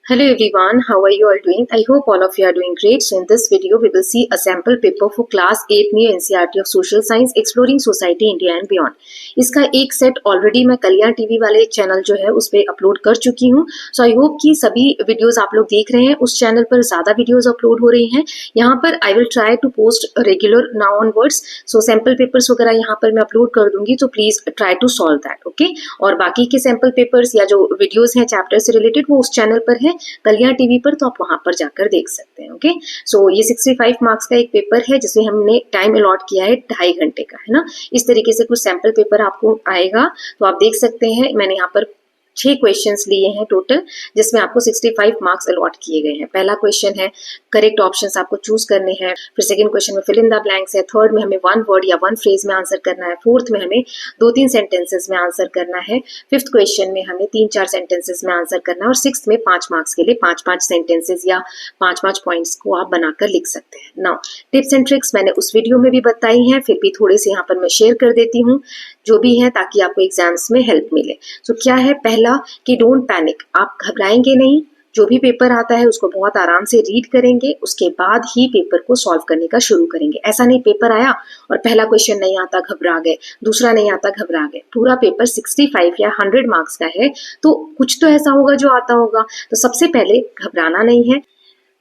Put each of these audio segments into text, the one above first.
Hello everyone, how are you all doing? I hope all of you are doing great. So in this video, we will see a sample paper for class 8 new NCERT of Social Science Exploring Society India and Beyond. इसका एक set already मैं कल्याण TV वाले channel जो है उस पर upload कर चुकी हूँ. सो आई होप कि सभी वीडियोस आप लोग देख रहे हैं. उस चैनल पर ज़्यादा वीडियोस अपलोड हो रही हैं. यहाँ पर I will try to post regular now onwards. So sample papers वगैरह यहाँ पर मैं अपलोड कर दूंगी, तो please try to solve that. Okay, और बाकी के सैम्पल पेपर्स या जो वीडियोज़ हैं चैप्टर से रिलेटेड वो उस चैनल पर है कल्याण टीवी पर, तो आप वहां पर जाकर देख सकते हैं. ओके, सो ये 65 मार्क्स का एक पेपर है जिसमें हमने टाइम अलॉट किया है 2.5 घंटे का, है ना. इस तरीके से कुछ सैंपल पेपर आपको आएगा, तो आप देख सकते हैं मैंने यहाँ पर 6 क्वेश्चंस लिए हैं टोटल, जिसमें आपको 65 मार्क्स अलॉट किए गए हैं. पहला क्वेश्चन है करेक्ट ऑप्शंस आपको चूज करने हैं. फिर सेकंड क्वेश्चन में फिल इन द ब्लैंक्स है. थर्ड में हमें 1 वर्ड या 1 फ्रेज में आंसर करना है. फोर्थ में हमें 2-3 सेंटेंसेस में आंसर करना है. फिफ्थ क्वेश्चन में हमें 3-4 सेंटेंसेस में आंसर करना है. और सिक्स्थ में 5 मार्क्स के लिए 5-5 सेंटेंसेस या 5-5 पॉइंट्स को आप बनाकर लिख सकते हैं. नाउ टिप्स एंड ट्रिक्स मैंने उस वीडियो में भी बताई हैं, फिर भी थोड़े से यहाँ पर मैं शेयर कर देती हूँ जो भी है, ताकि आपको एग्जाम्स में हेल्प मिले. सो क्या है, पहला कि डोंट पैनिक. आप घबराएंगे नहीं. जो भी पेपर आता है उसको बहुत आराम से रीड करेंगे, उसके बाद ही पेपर को सॉल्व करने का शुरू करेंगे. ऐसा नहीं पेपर आया और पहला क्वेश्चन नहीं आता घबरा गए, दूसरा नहीं आता घबरा गए. पूरा पेपर 65 या 100 मार्क्स का है, तो कुछ तो ऐसा होगा जो आता होगा. तो सबसे पहले घबराना नहीं है.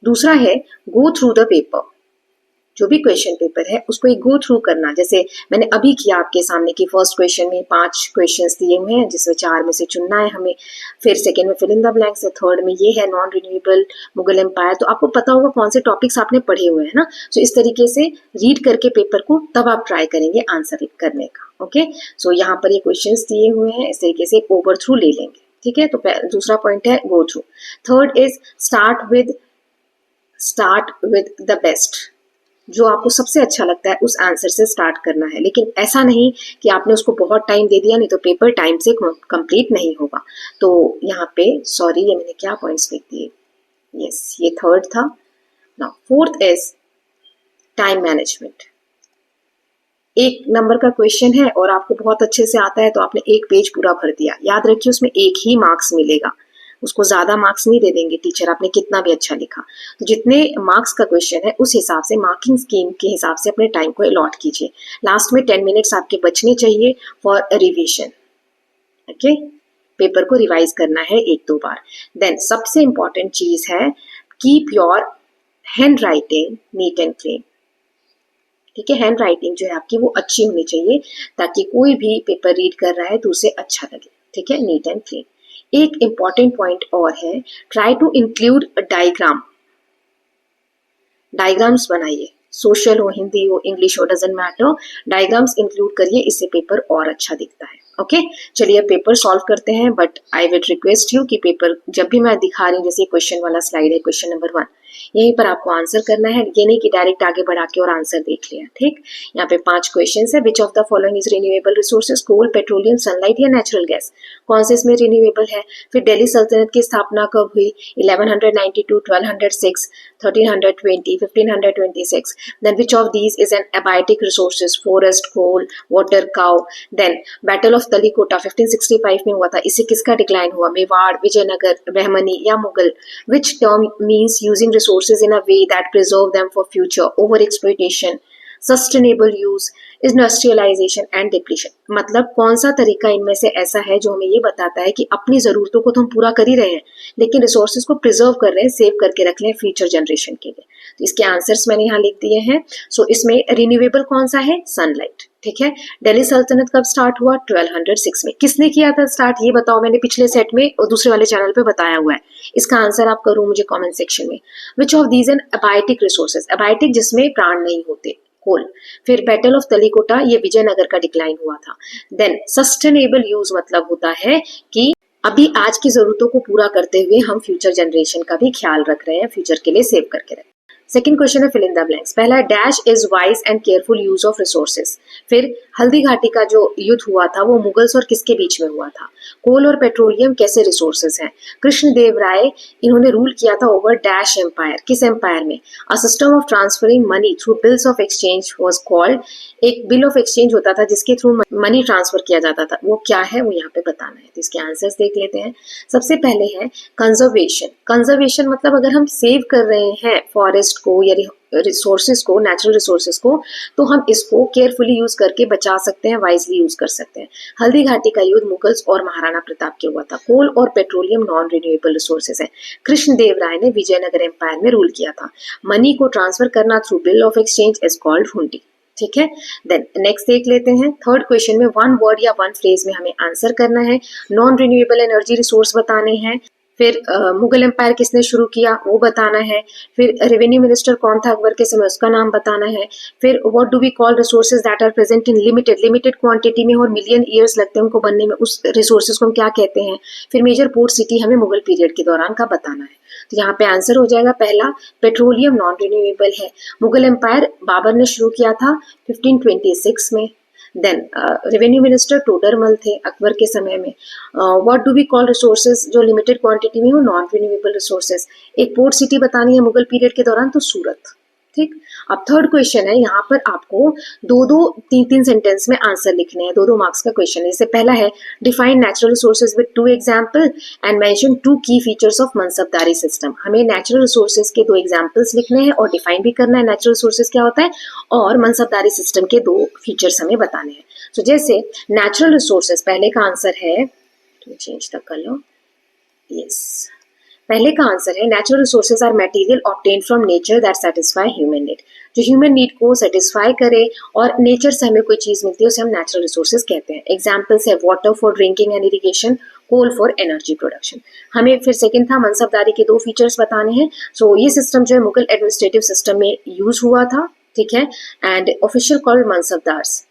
दूसरा है गो थ्रू द पेपर. जो भी क्वेश्चन पेपर है उसको एक गो थ्रू करना, जैसे मैंने अभी किया आपके सामने कि फर्स्ट क्वेश्चन में 5 क्वेश्चंस दिए हुए हैं जिसमें 4 में से चुनना है हमें. फिर सेकंड में फिल इन द ब्लैंक्स है. थर्ड में ये है नॉन रिन्यूएबल मुगल एम्पायर. तो आपको पता होगा कौन से टॉपिक्स आपने पढ़े हुए हैं ना. सो इस तरीके से रीड करके पेपर को तब आप ट्राई करेंगे आंसर करने का. ओके, सो यहाँ पर ये क्वेश्चन दिए हुए हैं, इस तरीके से एक ओवर थ्रू ले लेंगे. ठीक है, तो दूसरा पॉइंट है go through. Third is start with the best. जो आपको सबसे अच्छा लगता है उस आंसर से स्टार्ट करना है, लेकिन ऐसा नहीं कि आपने उसको बहुत टाइम दे दिया, नहीं तो पेपर टाइम से कंप्लीट नहीं होगा. तो यहाँ पे सॉरी, ये मैंने क्या पॉइंट्स लिख दिए. यस, ये थर्ड था. Now fourth is time management. 1 number का क्वेश्चन है और आपको बहुत अच्छे से आता है, तो आपने 1 पेज पूरा भर दिया. याद रखिए उसमें 1 ही मार्क्स मिलेगा, उसको ज्यादा मार्क्स नहीं दे देंगे टीचर आपने कितना भी अच्छा लिखा. तो जितने मार्क्स का क्वेश्चन है उस हिसाब से मार्किंग स्कीम के हिसाब से अपने टाइम को अलॉट कीजिए. लास्ट में 10 मिनट्स आपके बचने चाहिए फॉर रिविजन. ओके, पेपर को रिवाइज करना है 1-2 बार. देन सबसे इंपॉर्टेंट चीज है keep your hand writing NEET and clean. ठीक है, हैंड राइटिंग जो है आपकी वो अच्छी होनी चाहिए, ताकि कोई भी पेपर रीड कर रहा है तो उसे अच्छा लगे. ठीक है, नीट एंड क्लीन. एक इंपॉर्टेंट पॉइंट और है, try to include diagram. Diagrams बनाइए, सोशल हो, हिंदी हो, इंग्लिश हो, डजंट मैटर. डायग्राम्स इंक्लूड करिए, इससे पेपर और अच्छा दिखता है. ओके, चलिए पेपर सॉल्व करते हैं. But I will request you कि पेपर जब भी मैं दिखा रही हूँ, जैसे क्वेश्चन वाला स्लाइड है, क्वेश्चन नंबर 1, यहीं पर आपको आंसर करना है. ये नहीं कि डायरेक्ट आगे बढ़ा के और आंसर देख लिया. ठीक, यहाँ पे 5 क्वेश्चन है. Which of the following is renewable resources, coal, petroleum, sunlight या नेचुरल गैस. कौन से इसमें रिन्यूएबल है. फिर दिल्ली सल्तनत की स्थापना कब हुई. 1192, 1206, 1320, 1526. Then which of these is an abiotic resources, forest, coal, water, cow. Then battle of Talikota 1565 में हुआ था, इससे किसका डिक्लाइन हुआ. मेवाड़, विजयनगर, बहमनी या Mughal. Which term means using resources in a way that preserve them for future. Over exploitation, sustainable use, industrialization and depletion. मतलब कौन सा तरीका इनमें से ऐसा है जो हमें ये बताता है कि अपनी जरूरतों को तो हम पूरा कर ही रहे हैं, लेकिन रिसोर्सेज को प्रिजर्व कर रहे हैं, सेव करके रख लें फ्यूचर जनरेशन के लिए. तो इसके आंसर्स मैंने यहाँ लिख दिए हैं. सो इसमें रिन्यूएबल कौन सा है, सनलाइट. ठीक है, दिल्ली सल्तनत कब स्टार्ट हुआ, 1206 में. किसने किया था स्टार्ट, ये बताओ. मैंने पिछले सेट में और दूसरे वाले चैनल पे बताया हुआ है. इसका आंसर आप करो मुझे कमेंट सेक्शन में. Which of these an abiotic resources, abiotic जिसमें प्राण नहीं होते, कोल. फिर बैटल ऑफ तलीकोटा, ये विजयनगर का डिक्लाइन हुआ था. देन सस्टेनेबल यूज मतलब होता है कि अभी आज की जरूरतों को पूरा करते हुए हम फ्यूचर जनरेशन का भी ख्याल रख रहे हैं, फ्यूचर के लिए सेव करके रखें. सेकंड क्वेश्चन है फिल इन द ब्लैंक्स। पहला है dash is wise and careful use of resources. फिर हल्दी घाटी का जो युद्ध हुआ था वो मुगल्स और किसके बीच में हुआ था। कोल और पेट्रोलियम कैसे रिसोर्सेज हैं। कृष्णदेव राय इन्होंने रूल किया था ओवर डैश एम्पायर, किस एम्पायर में। A system of transferring money through bills of exchange was called. एक बिल ऑफ एक्सचेंज होता था जिसके थ्रू मनी ट्रांसफर किया जाता था, वो क्या है वो यहाँ पे बताना है। तो इसके आंसर्स देख लेते हैं। सबसे पहले है कंजर्वेशन। कंजर्वेशन मतलब अगर हम सेव कर रहे हैं फॉरेस्ट को या रिसोर्सेज को, नेचुरल रिसोर्सेज को, तो हम इसको केयरफुली यूज करके बचा सकते हैं, वाइजली यूज कर सकते हैं। हल्दी घाटी का युद्ध मुगल्स और महाराणा प्रताप के हुआ था। कोल और पेट्रोलियम नॉन रिन्यूएबल रिसोर्सेज है। कृष्णदेव राय ने विजयनगर एम्पायर में रूल किया था। मनी को ट्रांसफर करना through bill of exchange is called हुंडी। ठीक है, देन नेक्स्ट देख लेते हैं। थर्ड क्वेश्चन में वन वर्ड या वन फ्रेज में हमें आंसर करना है। नॉन रिन्यूएबल एनर्जी रिसोर्स बताने हैं। फिर मुगल एम्पायर किसने शुरू किया वो बताना है। फिर रेवेन्यू मिनिस्टर कौन था अकबर के समय, उसका नाम बताना है। फिर what do we call resources that are present in limited quantity में और मिलियन ईयर्स लगते हैं उनको बनने में, उस रिसोर्सेज को हम क्या कहते हैं। फिर मेजर पोर्ट सिटी हमें मुगल पीरियड के दौरान का बताना है। तो यहाँ पे आंसर हो जाएगा पहला, पेट्रोलियम नॉन रिन्यूएबल है। मुगल एम्पायर बाबर ने शुरू किया था 1526 में। देन रेवेन्यू मिनिस्टर टोडरमल थे अकबर के समय में। What do we call resources जो लिमिटेड क्वांटिटी में हो, नॉन रिन्यूएबल रिसोर्सेज। एक पोर्ट सिटी बतानी है मुगल पीरियड के दौरान, तो सूरत। ठीक, अब थर्ड क्वेश्चन है, यहाँ पर आपको दो तीन सेंटेंस में आंसर लिखने हैं। दो मार्क्स का क्वेश्चन है। इससे पहला है define natural resources with 2 example and mention 2 की फीचर्स ऑफ मनसबदारी सिस्टम। हमें नेचुरल रिसोर्सेज के 2 एग्जाम्पल्स लिखने हैं और डिफाइन भी करना है नेचुरल रिसोर्सेज क्या होता है, और मनसबदारी सिस्टम के 2 फीचर्स हमें बताने हैं। तो जैसे नेचुरल रिसोर्सेज, पहले का आंसर है, चेंज द कलर, यस, पहले का आंसर है natural resources are material obtained from nature that satisfy human need. जो ह्यूमन नीड को सेटिस्फाई करे और नेचर से हमें कोई चीज मिलती है उसे हम नेचुरल रिसोर्सेज कहते हैं। एग्जाम्पल्स है water for drinking and irrigation, coal for energy production. हमें फिर सेकंड था मनसबदारी के 2 फीचर्स बताने हैं। सो ये सिस्टम जो है मुगल एडमिनिस्ट्रेटिव सिस्टम में यूज हुआ था। ठीक है, and official called mansabdars.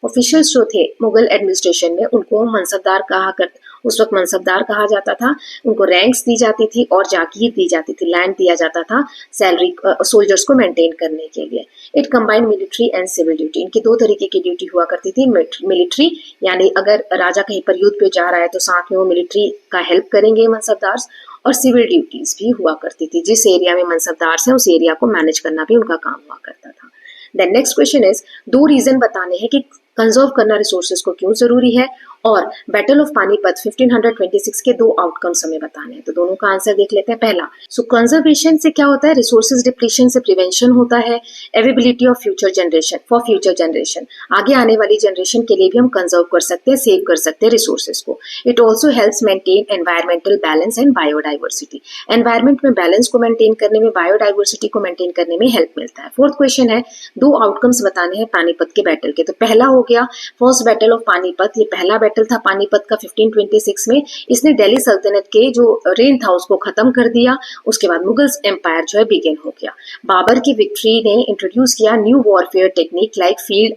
Officials जो थे मुगल एडमिनिस्ट्रेशन में उनको मनसबदार उस वक्त मनसबदार कहा जाता था। उनको रैंक्स दी जाती थी और जागीर दी जाती थी, लैंड दिया जाता था सैलरी सोल्जर्स को मेंटेन करने के लिए। It combined military and civil duty. इनकी 2 तरीके की ड्यूटी हुआ करती थी। मिलिट्री यानी अगर राजा कहीं पर युद्ध पे जा रहा है तो साथ में वो मिलिट्री का हेल्प करेंगे मनसबदार्स, और सिविल ड्यूटीज भी हुआ करती थी। जिस एरिया में मनसबदार्स हैं उस एरिया को मैनेज करना भी उनका काम हुआ करता था। Then next question is 2 reason बताने हैं कि कंजर्व करना रिसोर्सेज को क्यों जरूरी है, और बैटल ऑफ पानीपत 1526 के 2 आउटकम्स हमें बताने हैं। तो दोनों का आंसर देख लेते हैं। पहला, सो कंजर्वेशन से क्या होता है, रिसोर्सेज डिप्लीशन से प्रिवेंशन होता है। Availability of future generation, for future generation, आगे आने वाली जनरेशन के लिए भी हम कंजर्व कर सकते हैं, सेव कर सकते हैं रिसोर्सेज को। It also helps maintain environmental balance and biodiversity. Environment में बैलेंस को मेंटेन करने में, बायोडाइवर्सिटी को मेंटेन करने में हेल्प मिलता है। फोर्थ क्वेश्चन है 2 आउटकम्स बताने हैं पानीपत के बैटल के। तो पहला हो गया फर्स्ट बैटल ऑफ पानीपत। ये पहला बैटल था पानीपत का 1526 में। इसने दिल्ली सल्तनत के जो रेन था उसको खत्म कर दिया। उसके बाद मुगल्स एम्पायर जो है बिगिन हो गया। बाबर की विक्ट्री ने इंट्रोड्यूस किया new warfare technique like field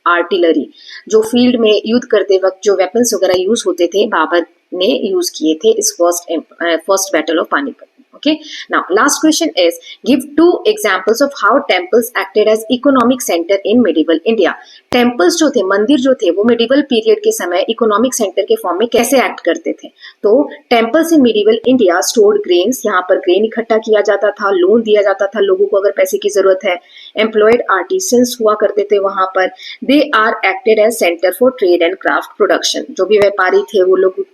artillery. जो फील्ड में युद्ध करते वक्त जो वेपन्स वगैरह यूज होते थे बाबर ने यूज किए थे इस first battle of Panipat. Okay, now last question is give 2 examples of how temples acted as economic center in medieval India. Temples जो थे, मंदिर जो थे, वो मिडिवल पीरियड के समय इकोनॉमिक सेंटर के फॉर्म में कैसे एक्ट करते थे। तो temples in medieval India stored grains, यहाँ पर ग्रेन इकट्ठा किया जाता था, लोन दिया जाता था लोगों को अगर पैसे की जरूरत है। एम्प्लॉयड आर्टिसंस हुआ करते थे वहां पर। They are acted as centre for trade and craft production. जो भी व्यापारी थे वो लोग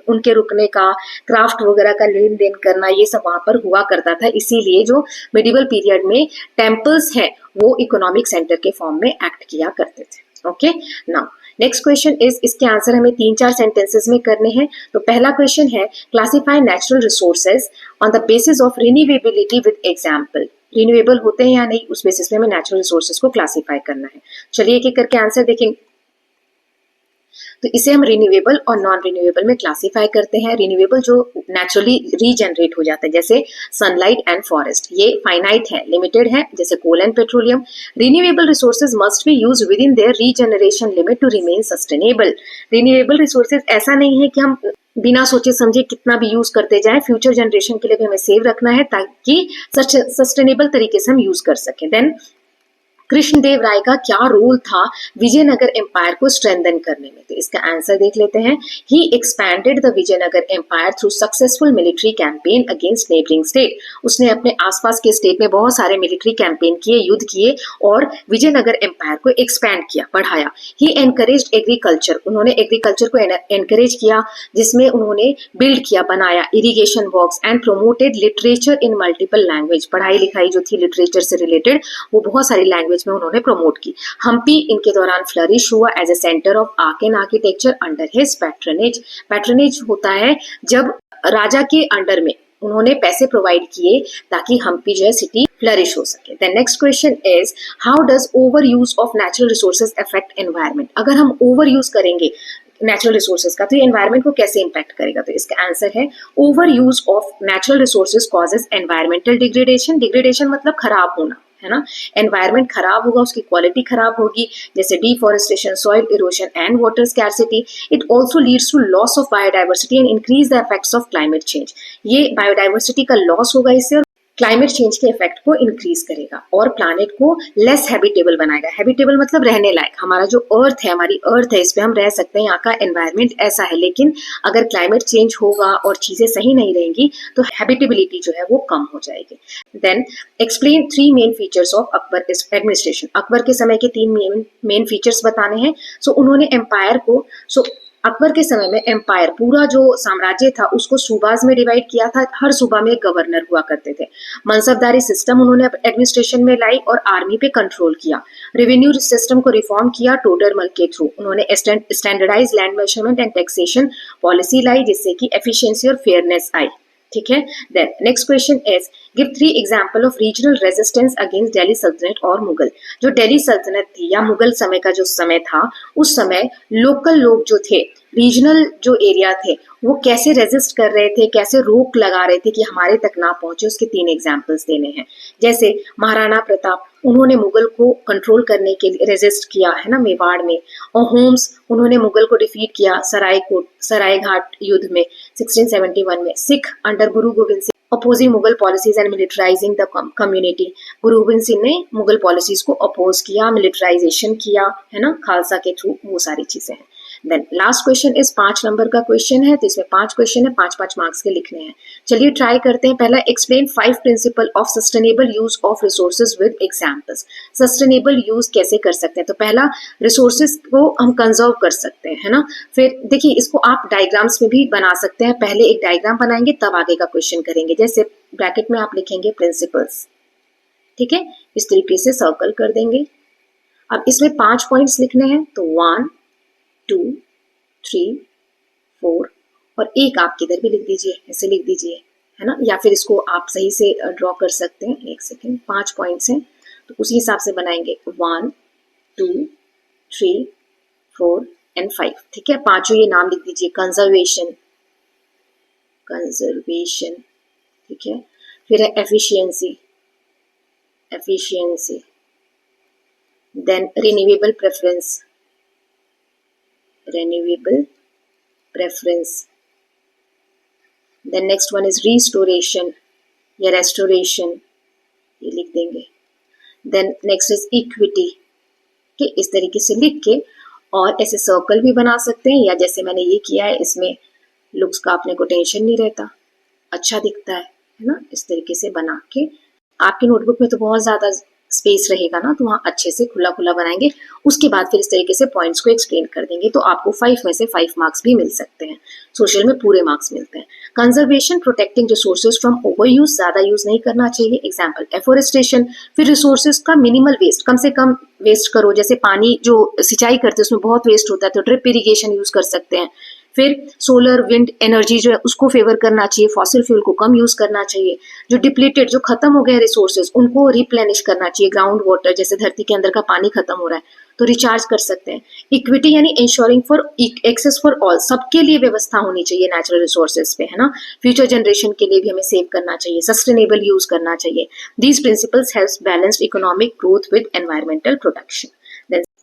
उनके रुकने का, क्राफ्ट वगैरह का लेन देन करना, ये सब वहां पर हुआ करता था। इसीलिए जो मिडिवल पीरियड में टेम्पल्स हैं वो इकोनॉमिक सेंटर के फॉर्म में एक्ट किया करते थे। Okay, now next question is, इसके आंसर हमें 3-4 सेंटेंसेस में करने हैं। तो पहला क्वेश्चन है classify natural resources on the basis of renewability with example. Renewable होते हैं या नहीं उस बेसिस में हमें नेचुरल रिसोर्सेज को क्लासिफाई करना है। चलिए एक एक करके आंसर देखेंगे। तो इसे हम रिन्यूएबल और नॉन रिन्यूएबल में क्लासिफाई करते हैं। रिन्यूएबल जो नेचुरली रीजनरेट हो जाता है जैसे सनलाइट एंड फॉरेस्ट, ये फाइनाइट है, लिमिटेड है, जैसे coal and petroleum. Renewable resources must be use with in their regeneration limit to remain sustainable. Renewable resources ऐसा नहीं है कि हम बिना सोचे समझे कितना भी यूज करते जाएं, फ्यूचर जनरेशन के लिए भी हमें सेव रखना है ताकि सस्टेनेबल तरीके से हम यूज कर सकें। देन कृष्णदेव राय का क्या रोल था विजयनगर एम्पायर को स्ट्रेंथन करने में, तो इसका आंसर देख लेते हैं। He expanded the Vijayanagar empire through successful military campaign against neighbouring state. उसने अपने आसपास के स्टेट में बहुत सारे मिलिट्री कैंपेन किए, युद्ध किए और विजयनगर एम्पायर को एक्सपैंड किया, बढ़ाया। ही एनकरेज्ड एग्रीकल्चर, उन्होंने एग्रीकल्चर को एनकरेज किया जिसमें उन्होंने बिल्ड किया, बनाया irrigation works and promoted literature in multiple language. पढ़ाई लिखाई जो थी लिटरेचर से रिलेटेड वो बहुत सारी लैंग्वेज में उन्होंने प्रमोट की। हम्पी इनके दौरान फ्लरिश हुआ as a centre of art and architecture under his patronage. Patronage होता है जब राजा के अंडर में उन्होंने पैसे प्रोवाइड किए ताकि हम्पी जो है सिटी फ्लरिश हो सके। The next question is how does over use of natural resources affect environment. अगर हम ओवर यूज करेंगे नेचुरल रिसोर्सेज का तो ये एनवायरमेंट को कैसे इंपैक्ट करेगा, तो इसका आंसर है over use of natural resources causes environmental degradation. Degradation मतलब खराब होना, है ना। एनवायरमेंट खराब होगा, उसकी क्वालिटी खराब होगी, जैसे deforestation, soil erosion and water scarcity. It also leads to loss of biodiversity and increase the effects of climate change. ये बायोडाइवर्सिटी का लॉस होगा इससे और क्लाइमेट चेंज के इफेक्ट को इंक्रीज करेगा और प्लानेट को लेस हैबिटेबल बनाएगा। हैबिटेबल मतलब रहने लायक। हमारा जो अर्थ है, हमारी अर्थ है, इस पे हम रह सकते हैं, यहाँ का एनवायरमेंट ऐसा है। लेकिन अगर क्लाइमेट चेंज होगा और चीजें सही नहीं रहेंगी तो हैबिटेबिलिटी जो है वो कम हो जाएगी। Then explain 3 main features of Akbar administration. Akbar के समय के 3 मेन फीचर्स बताने हैं। सो उन्होंने एम्पायर को अकबर के समय में एम्पायर पूरा जो साम्राज्य था उसको सूबाज में डिवाइड किया था। हर सूबा में एक गवर्नर हुआ करते थे। मनसबदारी सिस्टम उन्होंने एडमिनिस्ट्रेशन में लाई और आर्मी पे कंट्रोल किया। रेवेन्यू सिस्टम को रिफॉर्म किया टोडरमल के थ्रू। उन्होंने standardise land measurement and taxation policy लाई जिससे कि एफिशिएंसी और फेयरनेस आई। ठीक है। Then next question is give 3 example of regional resistance against Delhi सल्तनत और मुगल। जो दिल्ली सल्तनत थी या मुगल समय का जो समय था उस समय लोकल लोग जो थे, रीजनल जो एरिया थे, वो कैसे रेजिस्ट कर रहे थे, कैसे रोक लगा रहे थे कि हमारे तक ना पहुंचे, उसके 3 एग्जांपल्स देने हैं। जैसे महाराणा प्रताप, उन्होंने मुगल को कंट्रोल करने के लिए रेजिस्ट किया, है ना, मेवाड़ में। और होम्स, उन्होंने मुगल को डिफीट किया सरायघाट युद्ध में 1671 में। Sikh under Guru Gobind Singh opposing Mughal policies and militarising the community. Guru Gobind Singh ने मुगल पॉलिसीज को अपोज किया, मिलिटराइजेशन किया, है ना, खालसा के थ्रू, वो सारी चीजें हैं। देन लास्ट क्वेश्चन इस 5 नंबर का क्वेश्चन है, तो इसमें 5 क्वेश्चन है, 5-5 मार्क्स के लिखने हैं। चलिए ट्राई करते हैं। पहला, explain 5 principle of sustainable use of resources with examples. Sustainable use कैसे कर सकते हैं, तो पहला, रिसोर्सेज को हम कंजर्व कर सकते हैं, है ना। फिर देखिए इसको आप डायग्राम्स में भी बना सकते हैं। पहले एक डायग्राम बनाएंगे तब आगे का क्वेश्चन करेंगे। जैसे ब्रैकेट में आप लिखेंगे प्रिंसिपल्स, ठीक है, इस तरीके से सर्कल कर देंगे। अब इसमें 5 पॉइंट्स लिखने हैं, तो 1 2 3 4 और एक आप किधर भी लिख दीजिए, ऐसे लिख दीजिए, है ना, या फिर इसको आप सही से ड्रॉ कर सकते हैं। एक सेकेंड, 5 पॉइंट्स हैं तो उसी हिसाब से बनाएंगे 1 2 3 4 एंड 5। ठीक है, पांचों ये नाम लिख दीजिए। कंजर्वेशन, ठीक है। फिर है efficiency, then renewable preference, then next one is restoration या रेस्टोरेशन, ये लिख देंगे। देन नेक्स्ट इज इक्विटी, कि इस तरीके से लिख के और ऐसे सर्कल भी बना सकते हैं, या जैसे मैंने ये किया है, इसमें लुक्स का अपने को टेंशन नहीं रहता, अच्छा दिखता है ना। इस तरीके से बना के आपकी नोटबुक में तो बहुत ज्यादा स्पेस रहेगा ना, तो वहाँ अच्छे से खुला खुला बनाएंगे। उसके बाद फिर इस तरीके से पॉइंट्स को एक्सप्लेन कर देंगे, तो आपको 5 में से 5 मार्क्स भी मिल सकते हैं। सोशल में पूरे मार्क्स मिलते हैं। Conservation, protecting resources from over use, ज्यादा यूज नहीं करना चाहिए। एग्जाम्पल एफोरेस्टेशन, फिर रिसोर्सेज का मिनिमल वेस्ट, कम से कम वेस्ट करो। जैसे पानी जो सिंचाई करते हैं उसमें बहुत वेस्ट होता है, तो ड्रिप इरिगेशन यूज कर सकते हैं। फिर सोलर विंड एनर्जी जो है उसको फेवर करना चाहिए, फॉसिल फ्यूल को कम यूज करना चाहिए। जो डिप्लीटेड, जो खत्म हो गए रिसोर्सेज, उनको रिप्लेनिश करना चाहिए। ग्राउंड वाटर, जैसे धरती के अंदर का पानी खत्म हो रहा है तो रिचार्ज कर सकते हैं। इक्विटी यानी insuring for access for all, सबके लिए व्यवस्था होनी चाहिए नेचुरल रिसोर्सेज पे, है ना। फ्यूचर जनरेशन के लिए भी हमें सेव करना चाहिए, सस्टेनेबल यूज करना चाहिए। These principles helps balanced economic growth with environmental protection.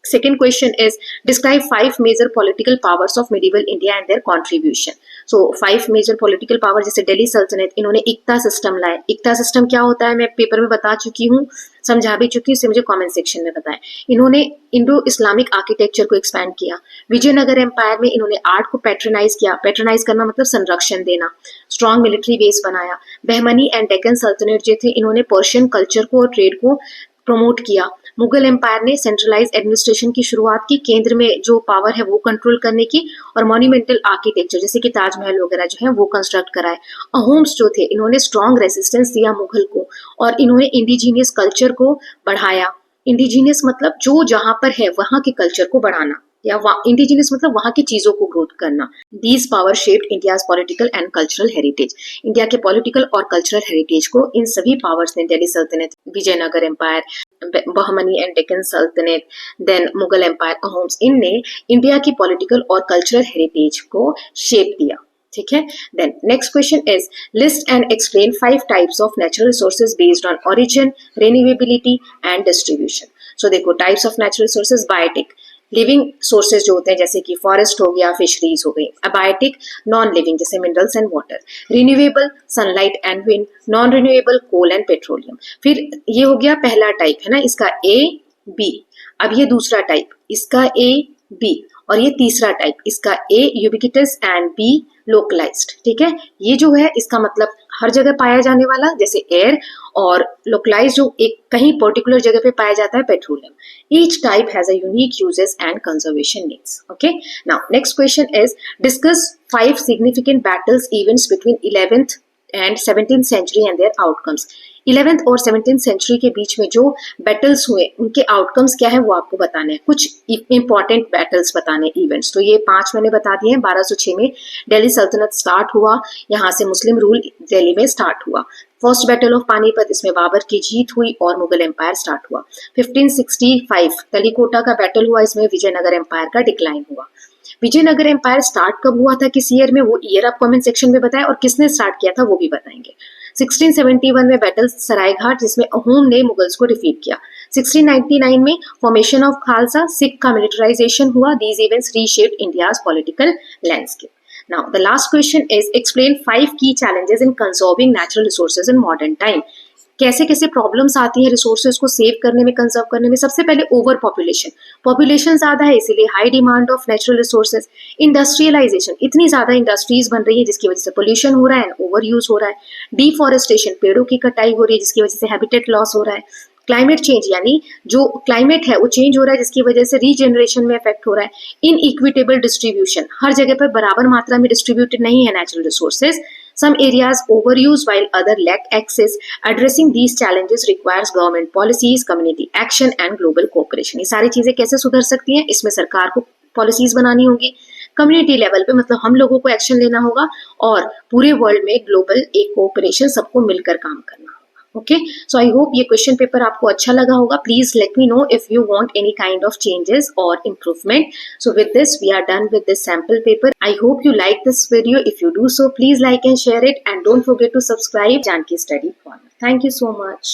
Second question is describe 5 major political powers of medieval India and their contribution. So 5 major political power, जैसे दिल्ली सल्तनत, इन्होंने इक्ता सिस्टम लाए. इक्ता सिस्टम क्या होता है मैं पेपर में बता चुकी हूँ, समझा भी चुकी हूँ, इसे मुझे कमेंट सेक्शन में बताएं. इन्होंने इंडो इस्लामिक आर्किटेक्चर को एक्सपैंड किया. विजयनगर एम्पायर में इन्होंने आर्ट को पैट्रनाइज किया. पैट्रनाइज करना मतलब संरक्षण देना. स्ट्रॉन्ग मिलिट्री बेस बनाया. बहमनी एंड डेक्कन सल्तनत जो थे, इन्होंने पर्शियन कल्चर को और ट्रेड को प्रमोट किया. मुगल एम्पायर ने सेंट्रलाइज एडमिनिस्ट्रेशन की शुरुआत की, केंद्र में जो पावर है वो कंट्रोल करने की, और मॉन्यूमेंटल आर्किटेक्चर जैसे कि ताजमहल वगैरह जो है वो कंस्ट्रक्ट कराए. अहोम्स जो थे, इन्होंने स्ट्रॉन्ग रेसिस्टेंस दिया मुगल को, और इन्होंने इंडिजीनियस कल्चर को बढ़ाया. इंडिजीनियस मतलब जो जहां पर है वहां के कल्चर को बढ़ाना, या इंडिजीनियस मतलब वहां की चीजों को ग्रोथ करना. These power shaped India's political and cultural heritage. India के पॉलिटिकल और कल्चरल हेरिटेज को इन सभी पावर्स ने, दिल्ली सल्तनत, विजयनगर एम्पायर, बहमनी एंड डेक्कन सल्तनत, देन मुगल एम्पायर, अहोम्स, इनने इंडिया की पॉलिटिकल और कल्चरल हेरिटेज को शेप दिया. ठीक है. Then next question is list and explain 5 types of natural resources based on origin, renewability and distribution. So देखो, types of natural resources, biotic, living sources जो होते हैं जैसे कि फॉरेस्ट हो गया, फिशरीज हो गई. अबायोटिक, नॉन लिविंग जैसे minerals and water. Renewable, sunlight and wind. Non renewable, coal and petroleum. फिर ये हो गया पहला टाइप है ना, इसका ए बी. अब ये दूसरा टाइप, इसका ए बी, और ये तीसरा टाइप, इसका ए यूबिक्विटस एंड बी लोकलाइज्ड. ठीक है. ये जो है इसका मतलब हर जगह पाया जाने वाला, जैसे एयर, और लोकलाइज जो एक कहीं पर्टिकुलर जगह पे पाया जाता है, petroleum. Each type has a unique uses and conservation needs. Okay. Now next question is discuss 5 significant battles events between 11th and 17th century and their outcomes. 11th और 17th सेंचुरी के बीच में जो battles हुए उनके outcomes क्या है वो आपको बताने हैं. कुछ इंपॉर्टेंट बैटल्स बताने, इवेंट्स. तो ये 5 मैंने बता दिए हैं. 1206 में दिल्ली सल्तनत स्टार्ट हुआ, यहाँ से मुस्लिम रूल दिल्ली में स्टार्ट हुआ. फर्स्ट बैटल ऑफ पानीपत, इसमें बाबर की जीत हुई और मुगल एम्पायर स्टार्ट हुआ. 1565 तलीकोटा का बैटल हुआ, इसमें विजयनगर एम्पायर का डिक्लाइन हुआ. विजयनगर एम्पायर स्टार्ट कब हुआ था, किस ईयर में, वो ईयर आप कमेंट सेक्शन में बताएं, और किसने स्टार्ट किया था वो भी बताएंगे. 1671 में बैटल सरायघाट, जिसमें अहोम ने मुगल्स को डिफीट किया. 1699 में फॉर्मेशन ऑफ खालसा, सिख का मिलिटराइजेशन हुआ. These events reshaped India's political landscape. Now, the last question is explain 5 key challenges in conserving natural resources in modern time. कैसे कैसे प्रॉब्लम्स आती हैं रिसोर्सेज को सेव करने में, कंजर्व करने में. सबसे पहले ओवर पॉपुलेशन. पॉपुलेशन ज्यादा है इसीलिए high demand of natural resources. Industrialization, इतनी ज्यादा इंडस्ट्रीज बन रही है जिसकी वजह से पोल्यूशन हो रहा है, ओवर यूज हो रहा है. डिफॉरेस्टेशन, पेड़ों की कटाई हो रही है जिसकी वजह से हैबिटेट लॉस हो रहा है. क्लाइमेट चेंज, यानी जो क्लाइमेट है वो चेंज हो रहा है जिसकी वजह से रीजनरेशन में इफेक्ट हो रहा है. इनइक्विटेबल डिस्ट्रीब्यूशन, हर जगह पर बराबर मात्रा में डिस्ट्रीब्यूटेड नहीं है natural resources. Some areas overuse while other lack access. Addressing these challenges requires government policies, community action and global cooperation. ये सारी चीजें कैसे सुधर सकती हैं, इसमें सरकार को पॉलिसीज बनानी होगी. कम्युनिटी लेवल पे मतलब हम लोगों को एक्शन लेना होगा, और पूरे वर्ल्ड में ग्लोबल एक कोऑपरेशन, सबको मिलकर काम करना होगा. ओके. सो आई होप ये क्वेश्चन पेपर आपको अच्छा लगा होगा. Please let me know if you want any kind of changes और improvement. So with this we are done with this sample paper. I hope you like this video. If you do so, please like and share it, and don't forget to subscribe Janki Study Corner. Thank you so much.